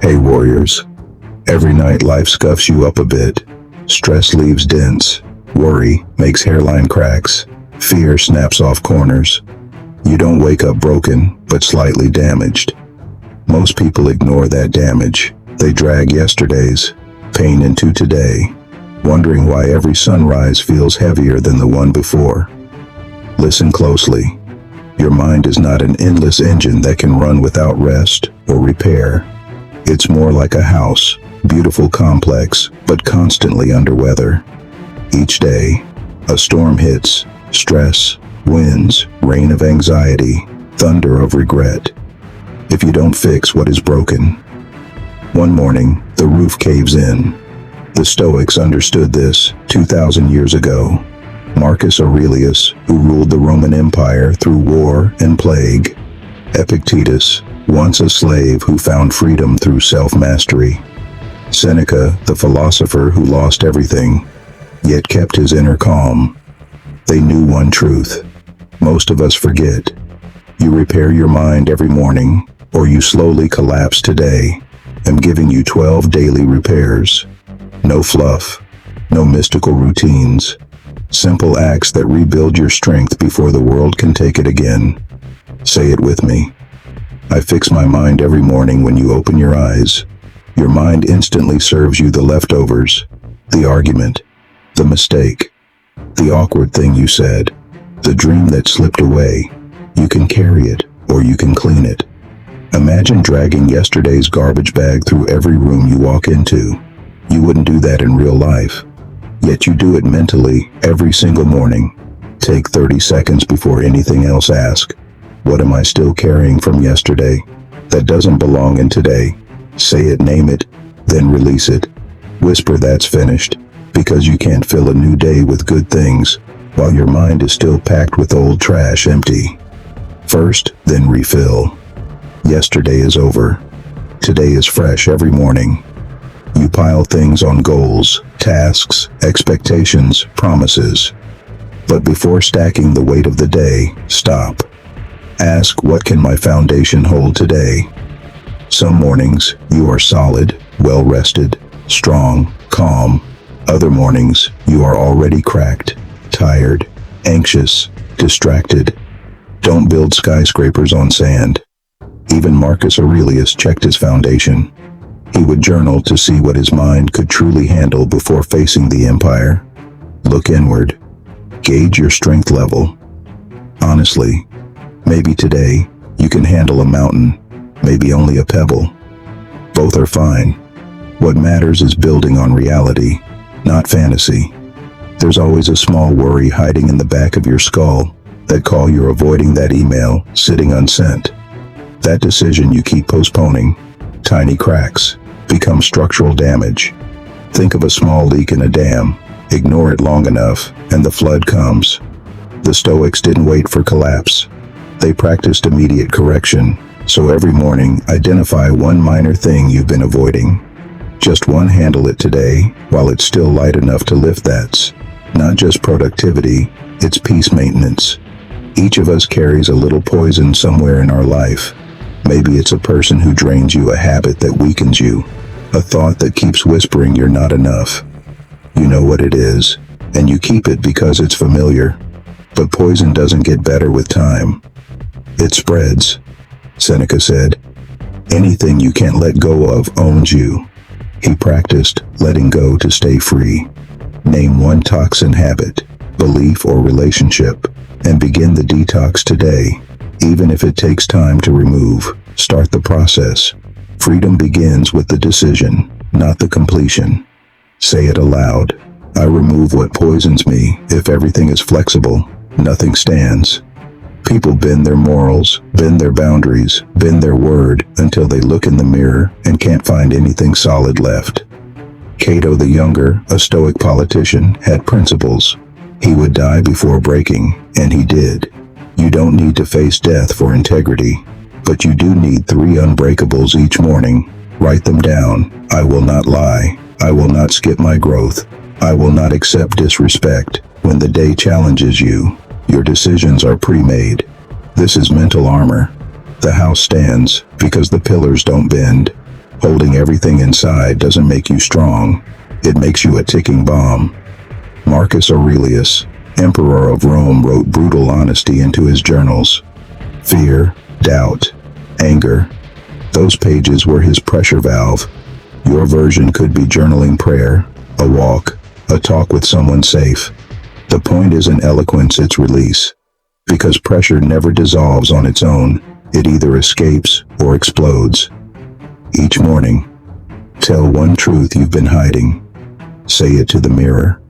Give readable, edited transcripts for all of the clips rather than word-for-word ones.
Hey warriors, every night life scuffs you up a bit. Stress leaves dents, worry makes hairline cracks, fear snaps off corners. You don't wake up broken, but slightly damaged. Most people ignore that damage. They drag yesterday's pain into today, wondering why every sunrise feels heavier than the one before. Listen closely. Your mind is not an endless engine that can run without rest or repair. It's more like a house, beautiful, complex, but constantly under weather. Each day, a storm hits, stress, winds, rain of anxiety, thunder of regret. If you don't fix what is broken, one morning, the roof caves in. The Stoics understood this 2,000 years ago. Marcus Aurelius, who ruled the Roman Empire through war and plague. Epictetus, once a slave who found freedom through self-mastery. Seneca, the philosopher who lost everything, yet kept his inner calm. They knew one truth. Most of us forget. You repair your mind every morning, or you slowly collapse today. I'm giving you 12 daily repairs. No fluff, no mystical routines. Simple acts that rebuild your strength before the world can take it again. Say it with me. I fix my mind every morning. When you open your eyes, your mind instantly serves you the leftovers, the argument, the mistake, the awkward thing you said, the dream that slipped away. You can carry it, or you can clean it. Imagine dragging yesterday's garbage bag through every room you walk into. You wouldn't do that in real life, yet you do it mentally every single morning. Take 30 seconds before anything else. Ask, what am I still carrying from yesterday that doesn't belong in today? Say it, name it, then release it. Whisper, that's finished, because you can't fill a new day with good things while your mind is still packed with old trash. Empty first, then refill. Yesterday is over. Today is fresh. Every morning, you pile things on: goals, tasks, expectations, promises. But before stacking the weight of the day, stop. Ask, what can my foundation hold today? Some mornings, you are solid, well-rested, strong, calm. Other mornings, you are already cracked, tired, anxious, distracted. Don't build skyscrapers on sand. Even Marcus Aurelius checked his foundation. He would journal to see what his mind could truly handle before facing the empire. Look inward. Gauge your strength level. Honestly, maybe today you can handle a mountain, maybe only a pebble. Both are fine. What matters is building on reality, not fantasy. There's always a small worry hiding in the back of your skull, that call you're avoiding, that email sitting unsent, that decision you keep postponing. Tiny cracks become structural damage. Think of a small leak in a dam. Ignore it long enough, and the flood comes. The Stoics didn't wait for collapse. They practiced immediate correction. So every morning, identify one minor thing you've been avoiding. Just one. Handle it today, while it's still light enough to lift. That's not just productivity, it's peace maintenance. Each of us carries a little poison somewhere in our life. Maybe it's a person who drains you, a habit that weakens you, a thought that keeps whispering you're not enough. You know what it is, and you keep it because it's familiar. But poison doesn't get better with time. It spreads. Seneca said, anything you can't let go of owns you. He practiced letting go to stay free. Name one toxin, habit, belief, or relationship, and begin the detox today. Even if it takes time to remove, start the process. Freedom begins with the decision, not the completion. Say it aloud. I remove what poisons me. If everything is flexible, nothing stands. People bend their morals, bend their boundaries, bend their word until they look in the mirror and can't find anything solid left. Cato the Younger, a Stoic politician, had principles. He would die before breaking, and he did. You don't need to face death for integrity, but you do need 3 unbreakables each morning. Write them down. I will not lie. I will not skip my growth. I will not accept disrespect. When the day challenges you, your decisions are pre-made. This is mental armor. The house stands because the pillars don't bend. Holding everything inside doesn't make you strong. It makes you a ticking bomb. Marcus Aurelius, Emperor of Rome, wrote brutal honesty into his journals. Fear, doubt, anger. Those pages were his pressure valve. Your version could be journaling prayer, a walk, a talk with someone safe. The point isn't eloquence, it's release. Because pressure never dissolves on its own. It either escapes or explodes. Each morning, tell one truth you've been hiding. Say it to the mirror.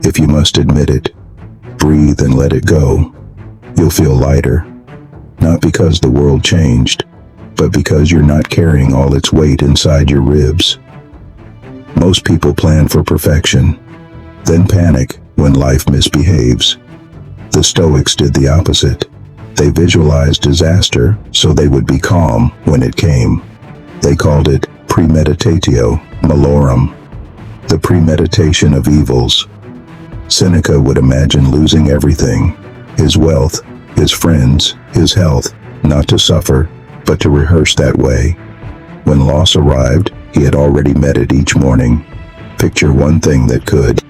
If you must admit it, breathe and let it go. You'll feel lighter. Not because the world changed, but because you're not carrying all its weight inside your ribs. Most people plan for perfection, then panic when life misbehaves. The Stoics did the opposite. They visualized disaster so they would be calm when it came. They called it premeditatio malorum, the premeditation of evils. Seneca would imagine losing everything, his wealth, his friends, his health, not to suffer, but to rehearse that way. When loss arrived, he had already met it each morning. Picture one thing that could.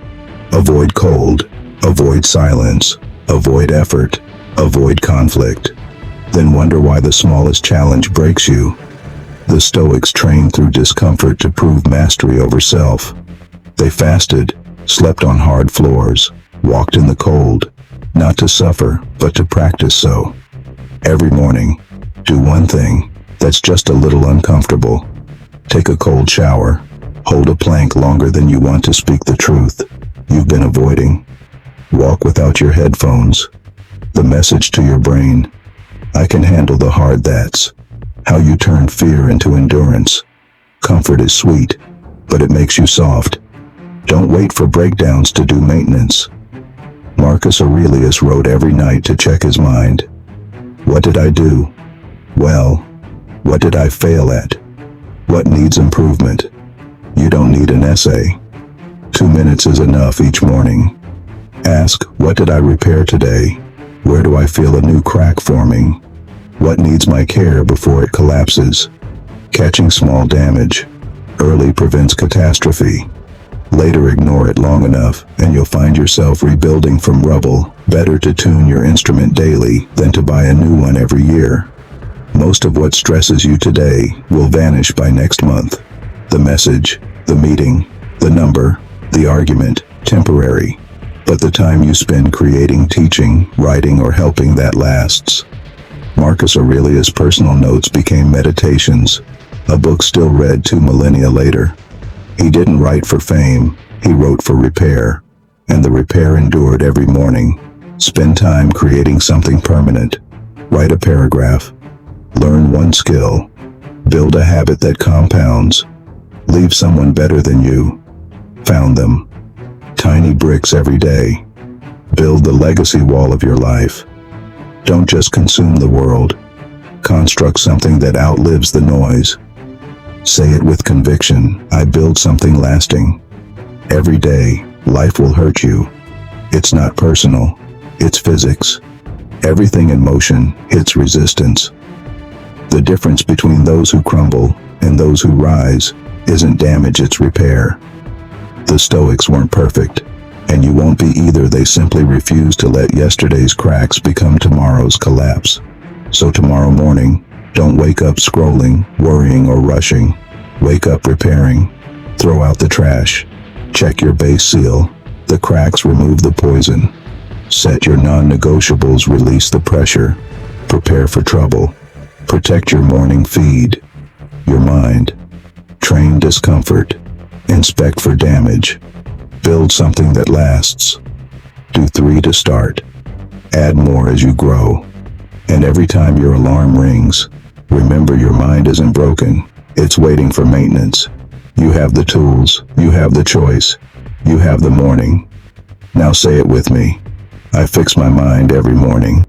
Avoid cold, avoid silence, avoid effort, avoid conflict. Then wonder why the smallest challenge breaks you. The Stoics trained through discomfort to prove mastery over self. They fasted, slept on hard floors, walked in the cold, not to suffer, but to practice so. Every morning, do one thing that's just a little uncomfortable. Take a cold shower. Hold a plank longer than you want to speak the truth you've been avoiding. Walk without your headphones. The message to your brain: I can handle the hard that's. How you turn fear into endurance. Comfort is sweet, but it makes you soft. Don't wait for breakdowns to do maintenance. Marcus Aurelius wrote every night to check his mind. What did I do well? What did I fail at? What needs improvement? You don't need an essay. 2 minutes is enough each morning. Ask, what did I repair today? Where do I feel a new crack forming? What needs my care before it collapses? Catching small damage early prevents catastrophe. Later ignore it long enough, and you'll find yourself rebuilding from rubble. Better to tune your instrument daily than to buy a new one every year. Most of what stresses you today will vanish by next month. The message, the meeting, the number, the argument, temporary. But the time you spend creating, teaching, writing, or helping, that lasts. Marcus Aurelius' personal notes became meditations, a book still read 2 millennia later. He didn't write for fame, he wrote for repair, and the repair endured every morning. Spend time creating something permanent. Write a paragraph. Learn one skill. Build a habit that compounds. Leave someone better than you. Found them. Tiny bricks every day. Build the legacy wall of your life. Don't just consume the world. Construct something that outlives the noise. Say it with conviction: I build something lasting. Every day, life will hurt you. It's not personal, it's physics. Everything in motion hits resistance. The difference between those who crumble and those who rise isn't damage, it's repair. The Stoics weren't perfect, and you won't be either. They simply refused to let yesterday's cracks become tomorrow's collapse. So tomorrow morning, don't wake up scrolling, worrying, or rushing. Wake up repairing. Throw out the trash. Check your base seal. The cracks remove the poison. Set your non-negotiables, release the pressure. Prepare for trouble. Protect your morning feed. Your mind. Train discomfort. Inspect for damage. Build something that lasts. Do 3 to start. Add more as you grow. And every time your alarm rings, remember your mind isn't broken. It's waiting for maintenance. You have the tools. You have the choice. You have the morning. Now say it with me. I fix my mind every morning.